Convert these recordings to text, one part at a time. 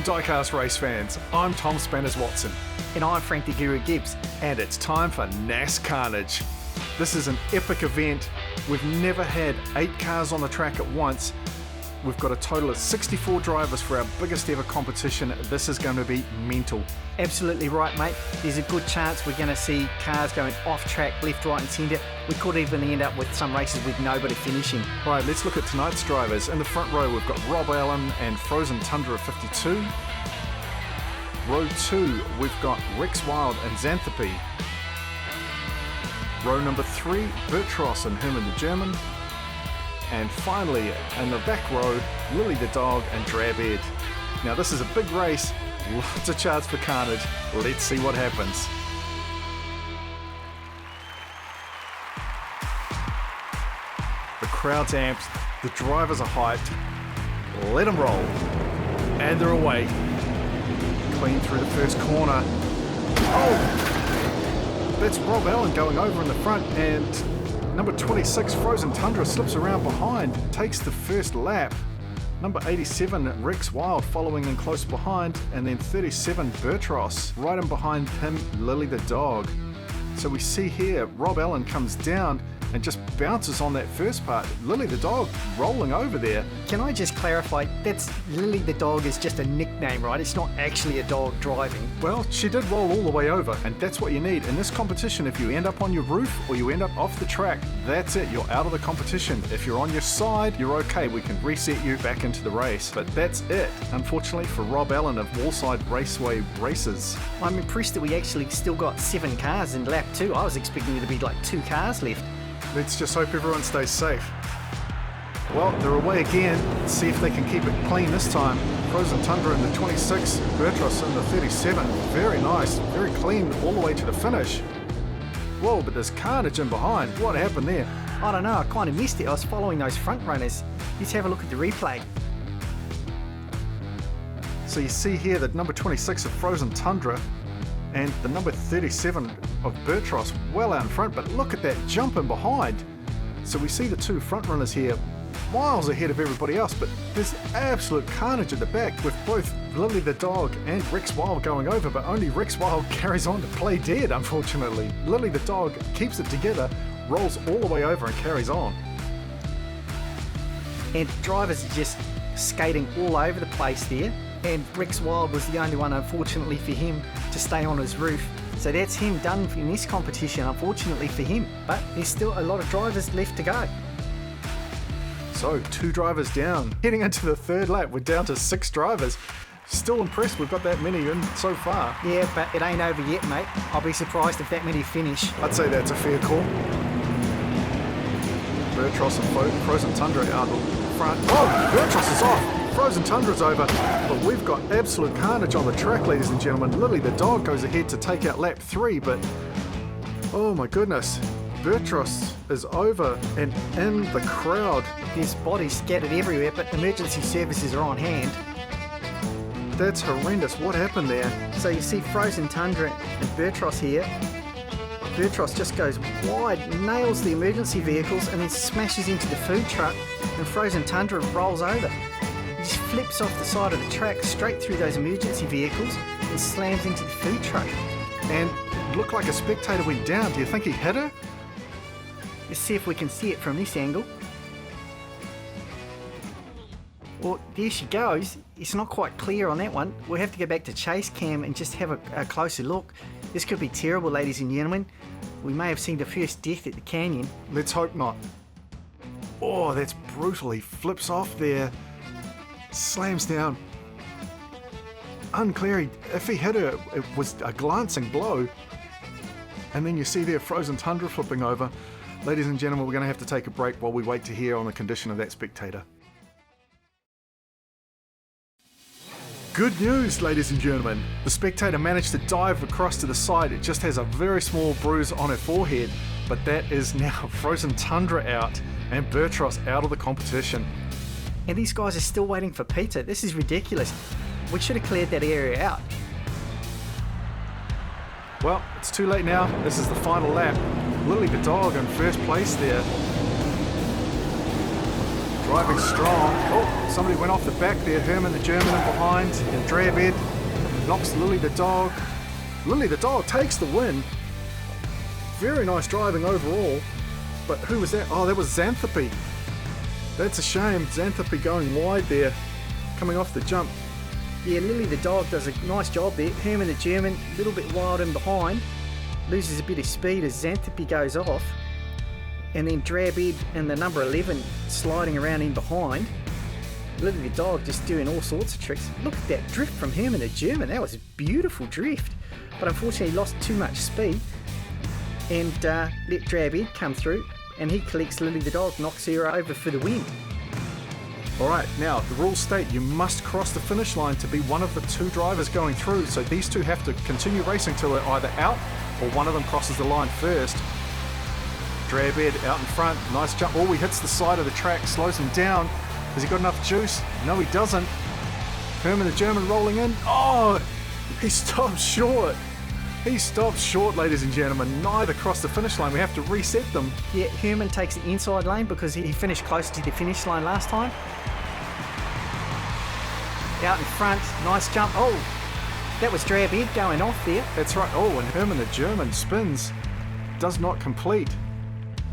Diecast race fans, I'm Tom Spanners-Watson. And I'm Frank the Guru Gibbs. And it's time for NASCARNAGE. This is an epic event. We've never had 8 cars on the track at once. We've got a total of 64 drivers for our biggest ever competition. This is going to be mental. Absolutely right, mate. There's a good chance we're going to see cars going off track, left, right and centre. We could even end up with some races with nobody finishing. Right, let's look at tonight's drivers. In the front row, we've got Rob Allen and Frozen Tundra 52. Row 2, we've got Rex Wild and Xanthopy. Row number 3, Bertros and Herman the German. And finally, in the back row, Lily the Dog and Drabhead. Now this is a big race, lots of chance for carnage. Let's see what happens. The crowd's amped, the drivers are hyped. Let them roll. And they're away. Clean through the first corner. Oh! That's Rob Allen going over in the front, and number 26, Frozen Tundra, slips around behind, takes the first lap. Number 87, Rex Wild, following in close behind, and then 37, Bertros, right in behind him, Lily the Dog. So we see here, Rob Allen comes down and just bounces on that first part. Lily the Dog rolling over there. Can I just clarify, that's Lily the Dog is just a nickname, right? It's not actually a dog driving. Well, she did roll all the way over, and that's what you need. In this competition, if you end up on your roof or you end up off the track, that's it, you're out of the competition. If you're on your side, you're okay, we can reset you back into the race. But that's it, unfortunately, for Rob Allen of Wallside Raceway Races. I'm impressed that we actually still got 7 cars in lap 2. I was expecting there to be like 2 cars left. Let's just hope everyone stays safe. Well, they're away again. Let's see if they can keep it clean this time. Frozen Tundra in the 26, Bertros in the 37. Very nice, very clean all the way to the finish. Whoa, but there's carnage in behind. What happened there? I don't know, I kind of missed it. I was following those front runners. Let's have a look at the replay. So you see here that number 26 of Frozen Tundra and the number 37 of Bertros well out in front, but look at that jump in behind. So we see the 2 front runners here miles ahead of everybody else, but there's absolute carnage at the back with both Lily the Dog and Rex Wild going over, but only Rex Wild carries on to play dead, unfortunately. Lily the Dog keeps it together, rolls all the way over and carries on. And drivers are just skating all over the place there. And Rex Wild was the only one, unfortunately for him, to stay on his roof. So that's him done in this competition, unfortunately for him. But there's still a lot of drivers left to go. So 2 drivers down. Heading into the 3rd lap, we're down to 6 drivers. Still impressed we've got that many in so far. Yeah, but it ain't over yet, mate. I'll be surprised if that many finish. I'd say that's a fair call. Bertros and Frozen Tundra out front. Oh, Bertros is off. Frozen Tundra's over, but we've got absolute carnage on the track, ladies and gentlemen. Lily the Dog goes ahead to take out lap 3, but oh my goodness, Bertros is over and in the crowd. There's bodies scattered everywhere, but emergency services are on hand. That's horrendous. What happened there? So you see Frozen Tundra and Bertros here. Bertros just goes wide, nails the emergency vehicles, and then smashes into the food truck, and Frozen Tundra rolls over. He just flips off the side of the track straight through those emergency vehicles and slams into the food truck. And it looked like a spectator went down. Do you think he hit her? Let's see if we can see it from this angle. Well, there she goes. It's not quite clear on that one. We'll have to go back to chase cam and just have a closer look. This could be terrible, ladies and gentlemen. We may have seen the first death at the canyon. Let's hope not. Oh, that's brutal. He flips off there. Slams down. Unclear if he hit her, it was a glancing blow. And then you see there Frozen Tundra flipping over. Ladies and gentlemen, we're going to have to take a break while we wait to hear on the condition of that spectator. Good news, ladies and gentlemen. The spectator managed to dive across to the side. It just has a very small bruise on her forehead, but that is now Frozen Tundra out and Bertros out of the competition. And these guys are still waiting for pizza. This is ridiculous. We should have cleared that area out. Well, it's too late now. This is the final lap. Lily the Dog in first place there. Driving strong. Oh, somebody went off the back there. Herman the German in behind. And Drabed knocks Lily the dog. Lily the dog takes the win. Very nice driving overall. But who was that? Oh, that was Xanthopy. That's a shame. Xanthopy going wide there, coming off the jump. Yeah, Lily the dog does a nice job there. Herman the German, a little bit wild in behind. Loses a bit of speed as Xanthopy goes off. And then Drabed and the number 11 sliding around in behind. Lily the dog just doing all sorts of tricks. Look at that drift from Herman the German. That was a beautiful drift. But unfortunately he lost too much speed. And let Drabed come through. And he collects Lily the dog, knocks her over for the win. Alright, now the rules state you must cross the finish line to be one of the two drivers going through, so these two have to continue racing till they're either out or one of them crosses the line first. Drabed out in front, nice jump. Oh, he hits the side of the track, slows him down. Has he got enough juice? No, he doesn't. Herman the German rolling in. Oh, he stopped short. He stopped short, ladies and gentlemen. Neither crossed the finish line. We have to reset them. Yeah, Herman takes the inside lane because he finished closer to the finish line last time. Out in front, nice jump. Oh, that was Drabed going off there. That's right. Oh, and Herman the German spins. Does not complete.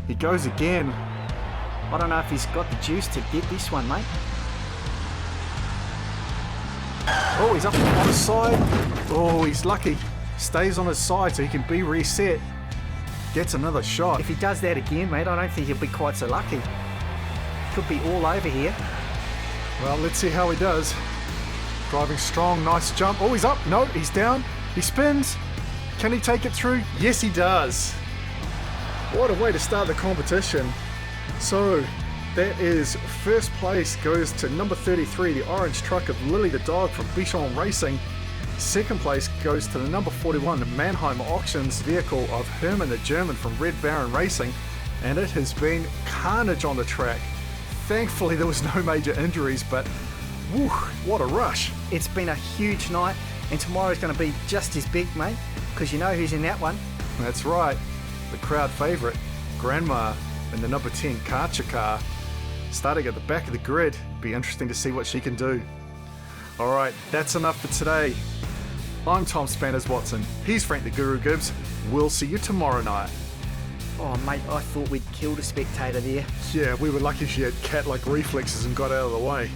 He goes again. I don't know if he's got the juice to get this one, mate. Oh, he's up on his side. Oh, he's lucky. Stays on his side so he can be reset. Gets another shot. If he does that again, mate, I don't think he'll be quite so lucky. Could be all over here. Well, let's see how he does. Driving strong, nice jump. Oh, he's up. No, he's down. He spins. Can he take it through? Yes, he does. What a way to start the competition. So, that is first place goes to number 33, the orange truck of Lily the dog from Bichon Racing. Second place goes to the number 41, the Mannheim Auctions vehicle of Herman the German from Red Baron Racing. And it has been carnage on the track. Thankfully, there was no major injuries, but whew, what a rush. It's been a huge night, and tomorrow's going to be just as big, mate, because you know who's in that one. That's right. The crowd favourite, Grandma, and the number 10 Karcher car. Starting at the back of the grid. Be interesting to see what she can do. Alright, that's enough for today. I'm Tom Spanners Watson. He's Frank the Guru Gibbs. We'll see you tomorrow night. Oh, mate, I thought we'd killed a spectator there. Yeah, we were lucky she had cat-like reflexes and got out of the way.